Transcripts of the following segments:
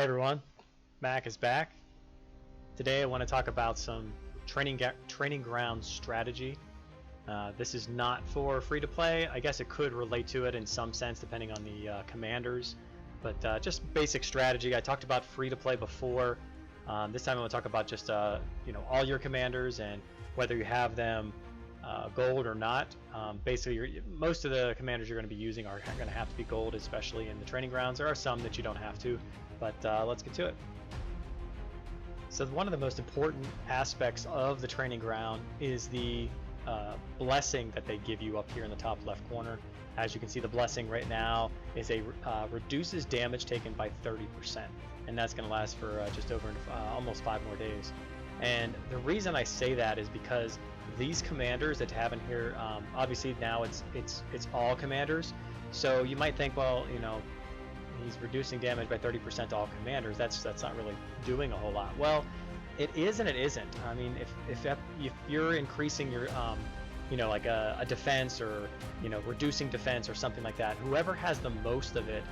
Hey everyone, Mac is back. Today I want to talk about some training ground strategy. This is not for free to play. I guess it could relate to it in some sense depending on the commanders, but just basic strategy. I talked about free to play before. This time I want to talk about just all your commanders and whether you have them gold or not. Basically, most of the commanders you're going to be using are going to have to be gold, especially in the training grounds. There are some that you don't have to, but let's get to it. So one of the most important aspects of the training ground is the blessing that they give you up here in the top left corner. As you can see, the blessing right now is a reduces damage taken by 30%, and that's going to last for just over almost 5 more days. And the reason I say that is because these commanders that have in here, obviously now it's all commanders. So you might think, well, he's reducing damage by 30% to all commanders. That's not really doing a whole lot. Well, it is and it isn't. I mean, if you're increasing your like a defense or reducing defense or something like that, whoever has the most of it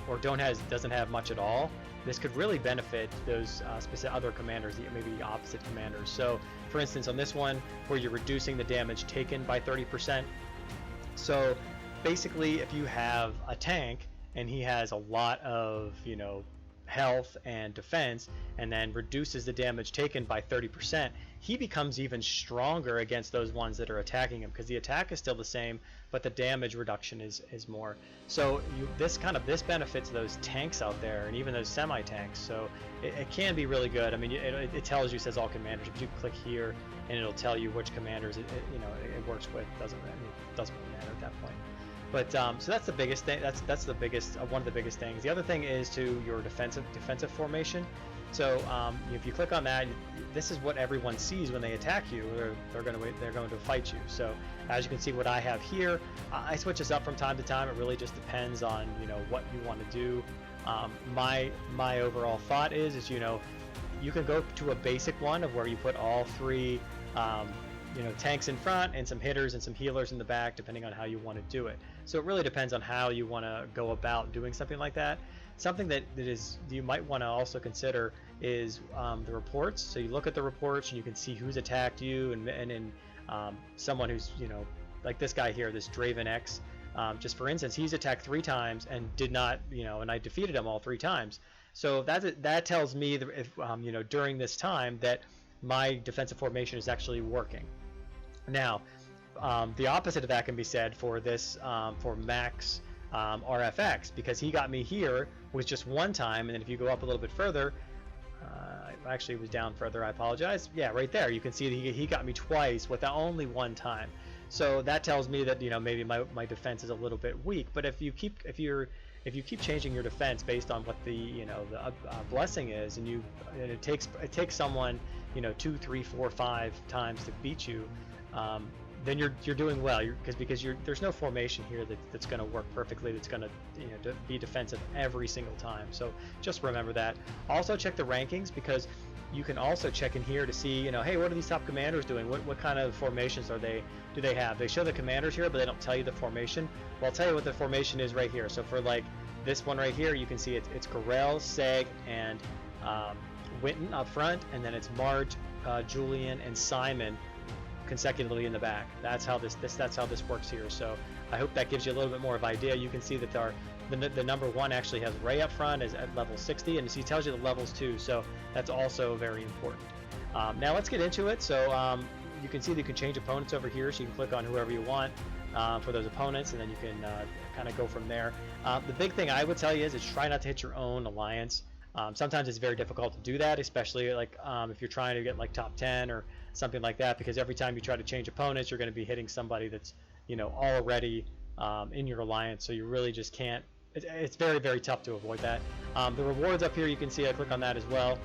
or doesn't have much at all, this could really benefit those specific other commanders, maybe the opposite commanders. So for instance, on this one where you're reducing the damage taken by 30%, so basically if you have a tank and he has a lot of health and defense and then reduces the damage taken by 30%, he becomes even stronger against those ones that are attacking him, because the attack is still the same but the damage reduction is more. So this benefits those tanks out there and even those semi-tanks, so it can be really good. I mean, it tells you, says all commanders, but you click here and it'll tell you which commanders it works with. Doesn't really matter at that point. But so that's the biggest thing. That's the biggest one of the biggest things. The other thing is to your defensive formation. So if you click on that, this is what everyone sees when they attack you. They're going to fight you. So as you can see, what I have here, I switch this up from time to time. It really just depends on what you want to do. My overall thought is you can go to a basic one of where you put all 3 tanks in front and some hitters and some healers in the back, depending on how you want to do it. So it really depends on how you want to go about doing something like that. Something that you might want to also consider is the reports. So you look at the reports and you can see who's attacked you, and someone who's like this guy here, this Draven X. Just for instance, he's attacked 3 times and did not, and I defeated him all 3 times. So that tells me that if during this time that my defensive formation is actually working. Now, the opposite of that can be said for this for Max RFX, because he got me here with just 1 time, and then if you go up a little bit further, actually it was down further, I apologize. Yeah, right there you can see that he got me twice with only 1 time. So that tells me that maybe my defense is a little bit weak. But if you keep changing your defense based on what the blessing is, and it takes someone 2, 3, 4, 5 times to beat you, then you're doing well, because there's no formation here that's going to work perfectly, that's going to be defensive every single time. So just remember that. Also check the rankings, because you can also check in here to see hey, what are these top commanders doing, what kind of formations do they have. They show the commanders here, but they don't tell you the formation. Well, I'll tell you what the formation is right here. So for like this one right here, you can see it's Garel, Seg, and Winton up front, and then it's Marge, Julian, and Simon consecutively in the back. That's how this works here. So I hope that gives you a little bit more of an idea. You can see that the number 1 actually has Ray up front, is at level 60, and he tells you the levels too. So that's also very important. Now let's get into it. So you can see that you can change opponents over here, so you can click on whoever you want for those opponents, and then you can kind of go from there. The big thing I would tell you is try not to hit your own alliance. Sometimes it's very difficult to do that, especially like if you're trying to get like top 10 or something like that, because every time you try to change opponents, you're going to be hitting somebody that's already in your alliance. So you really just can't. It's very, very tough to avoid that. The rewards up here, you can see I click on that as well.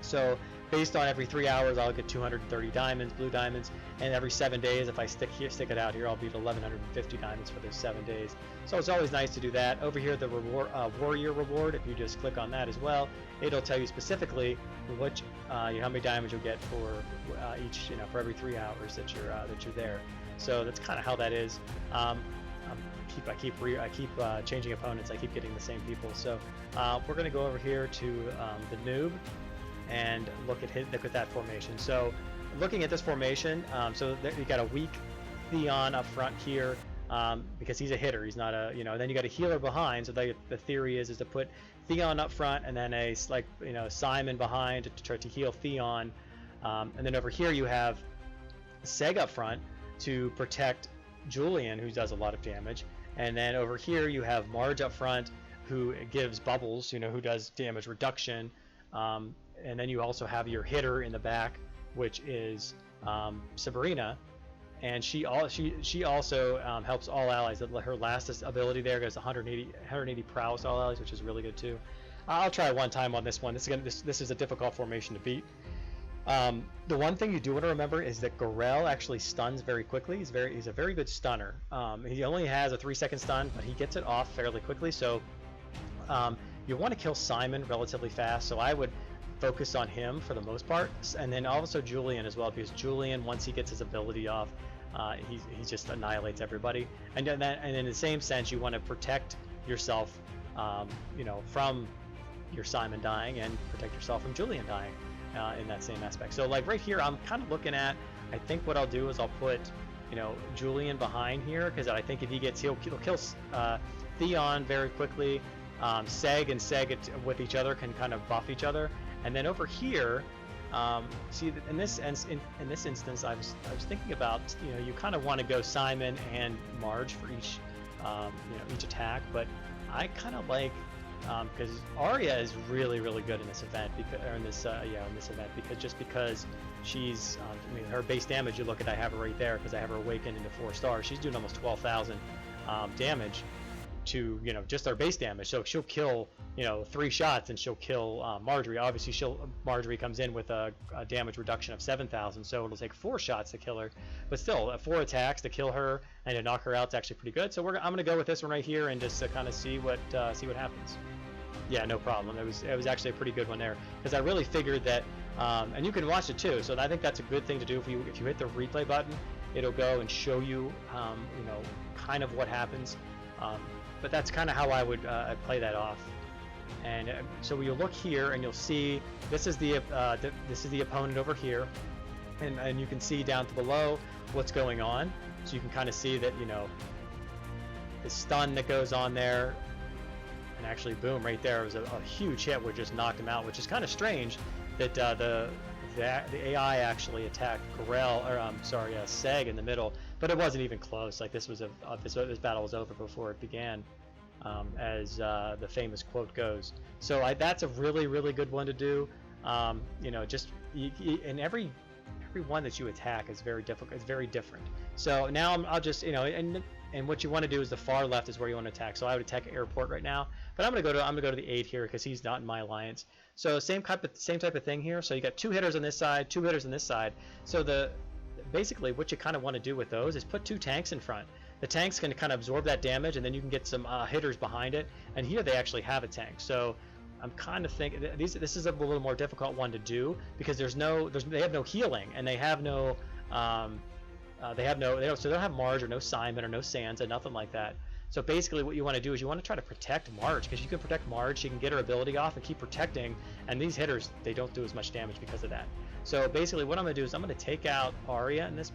So based on every 3 hours, I'll get 230 diamonds, blue diamonds, and every 7 days, if I stick it out here, I'll be at 1150 diamonds for those 7 days. So it's always nice to do that. Over here, the reward, warrior reward, if you just click on that as well, it'll tell you specifically which how many diamonds you'll get for each, for every 3 hours that you're there. So that's kind of how that is. I keep changing opponents. I keep getting the same people. So we're going to go over here to the noob and look at that formation. So looking at this formation, so you got a weak Theon up front here because he's a hitter. He's not a then you got a healer behind. So the theory is to put Theon up front and then a Simon behind to try to heal Theon, and then over here you have Seg up front to protect Julian, who does a lot of damage, and then over here you have Marge up front who gives bubbles, who does damage reduction, and then you also have your hitter in the back, which is Sabrina, and she also helps all allies. Her last ability there goes 180 prowess to all allies, which is really good too. I'll try one time on this one. This is a difficult formation to beat. The one thing you do want to remember is that Garel actually stuns very quickly. He's a very good stunner. He only has a 3-second stun, but he gets it off fairly quickly. So you want to kill Simon relatively fast. So I would focus on him for the most part, and then also Julian as well, because Julian, once he gets his ability off, he just annihilates everybody. And in the same sense, you want to protect yourself, from your Simon dying, and protect yourself from Julian dying. In that same aspect. So like right here, I'm kind of looking at, I think what I'll do is I'll put, Julian behind here, because I think if he gets, he'll kill Theon very quickly. Seg and Seg with each other can kind of buff each other. And then over here, see in this instance, I was thinking about, you kind of want to go Simon and Marge for each attack, but I kind of like, because Arya is really good in this event, because she's her base damage, you look at, I have her right there because I have her awakened into 4 stars. She's doing almost 12,000 damage to just our base damage. So she'll kill 3 shots and she'll kill Marjorie. Obviously Marjorie comes in with a damage reduction of 7,000, so it'll take 4 shots to kill her, but still 4 attacks to kill her and to knock her out is actually pretty good. So I'm gonna go with this one right here and just kind of see what happens. Yeah, no problem. It was actually a pretty good one there, because I really figured that, and you can watch it too. So I think that's a good thing to do. If you hit the replay button, it'll go and show you, kind of what happens. But that's kind of how I would play that off. And so you'll look here and you'll see this is the opponent over here, and you can see down to below what's going on. So you can kind of see that the stun that goes on there. And actually, boom, right there was a huge hit which just knocked him out, which is kind of strange that the AI actually attacked Seg in the middle, but it wasn't even close. Like this battle was over before it began, as the famous quote goes. So that's a really good one to do. And every one that you attack is very difficult. It's very different. So now I'll just and what you want to do is the far left is where you want to attack. So I would attack Airport right now, but I'm gonna go to the 8 here because he's not in my alliance. So same type of thing here. So you got 2 hitters on this side, 2 hitters on this side. So basically what you kind of want to do with those is put 2 tanks in front. The tanks can kind of absorb that damage, and then you can get some hitters behind it. And here they actually have a tank. So I'm kind of thinking this is a little more difficult one to do because they have no healing, and they have no. So they don't have Marge or no Simon or no Sansa, nothing like that. So basically what you want to do is you want to try to protect Marge, because you can protect Marge, she can get her ability off and keep protecting, and these hitters, they don't do as much damage because of that. So basically what I'm going to do is I'm going to take out Arya in this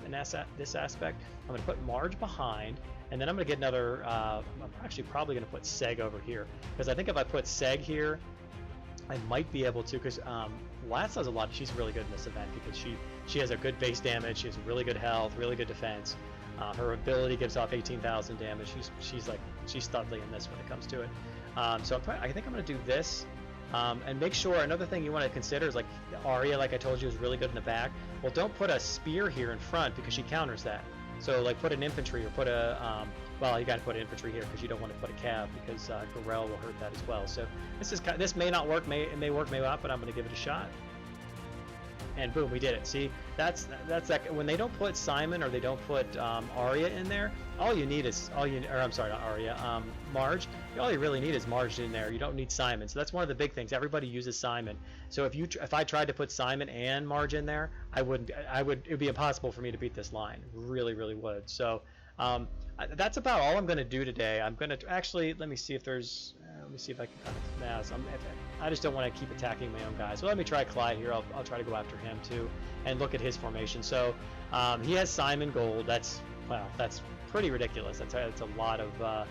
aspect. I'm going to put Marge behind, and then I'm going to get another, I'm actually probably going to put Seg over here, because I think if I put Seg here, I might be able to, because Latz does a lot. She's really good in this event because she has a good base damage. She has really good health, really good defense. Her ability gives off 18,000 damage. She's studly in this when it comes to it. So I think I'm going to do this, and make sure. Another thing you want to consider is, like, Arya, like I told you, is really good in the back. Well, don't put a spear here in front because she counters that. So like put an infantry or put a well, you got to put an infantry here because you don't want to put a cav because Garel will hurt that as well. So this may not work, it may work, may not, but I'm going to give it a shot. And boom, we did it. See, that's like when they don't put Simon or they don't put Arya in there. All you need is I'm sorry, not Arya, Marge. All you really need is Marge in there. You don't need Simon. So that's one of the big things. Everybody uses Simon. So if I tried to put Simon and Marge in there, it would be impossible for me to beat this line. Really would. So That's about all I'm going to do today. I'm going to actually, let me see if there's, let me see if I can kind of, nah, so I just don't want to keep attacking my own guys. So let me try Clyde here. I'll try to go after him too and look at his formation. So he has Simon Gold. That's, wow, that's pretty ridiculous. That's a lot of,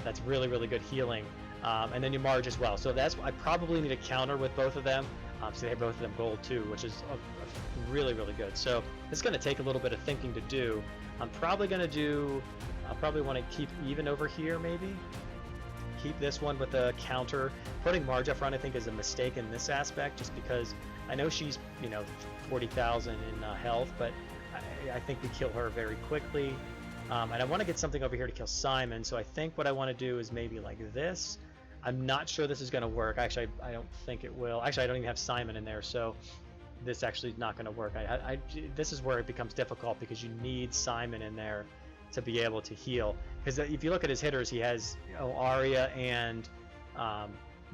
that's really, really good healing. And then you Marge as well. So that's, I probably need a counter with both of them. So they have both of them gold too, which is really, really good. So it's going to take a little bit of thinking to do. I'm probably going to do, I'll probably want to keep even over here maybe. Keep this one with a counter. Putting Marge up front I think is a mistake in this aspect, just because I know she's, you know, 40,000 in health, but I think we kill her very quickly. And I want to get something over here to kill Simon, so I think what I want to do is maybe like this. I'm not sure this is going to work. Actually, I don't think it will. Actually, I don't even have Simon in there, so this actually is not going to work. This is where it becomes difficult, because you need Simon in there to be able to heal. Because if you look at his hitters, he has, you know, Arya and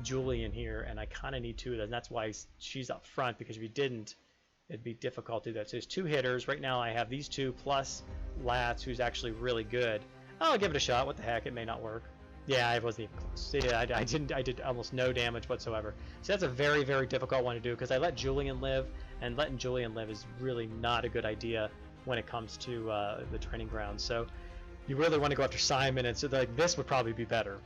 Julie in here, and I kind of need two of those. And that's why she's up front, because if you didn't, it'd be difficult to do that. So there's two hitters. Right now I have these two plus Lats, who's actually really good. I'll give it a shot. What the heck? It may not work. Yeah, I wasn't even close. Yeah, I did almost no damage whatsoever. So that's a very, very difficult one to do, because I let Julian live, and letting Julian live is really not a good idea when it comes to the training ground. So you really want to go after Simon, and so like this would probably be better.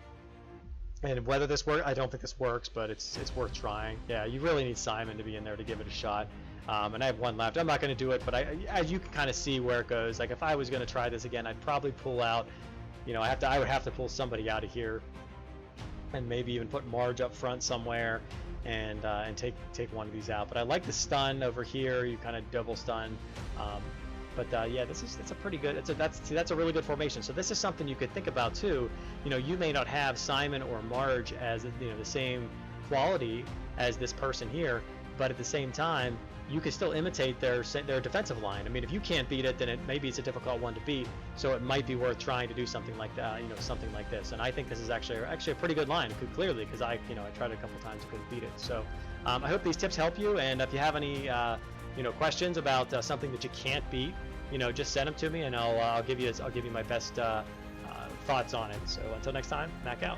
And whether this works, I don't think this works, but it's worth trying. Yeah, you really need Simon to be in there to give it a shot. And I have one left. I'm not going to do it, but as you can kind of see where it goes. Like if I was going to try this again, I'd probably pull out. You know, I would have to pull somebody out of here, and maybe even put Marge up front somewhere, and take one of these out. But I like the stun over here. You kind of double stun. Yeah, it's a pretty good. That's a really good formation. So this is something you could think about too. You know, you may not have Simon or Marge as, you know, the same quality as this person here, but at the same time, you can still imitate their defensive line. I mean, if you can't beat it, then maybe it's a difficult one to beat. So it might be worth trying to do something like that. You know, something like this. And I think this is actually a pretty good line. Clearly, because I tried it a couple times, couldn't beat it. So I hope these tips help you. And if you have any questions about something that you can't beat, just send them to me, and I'll give you my best thoughts on it. So until next time, Mac out.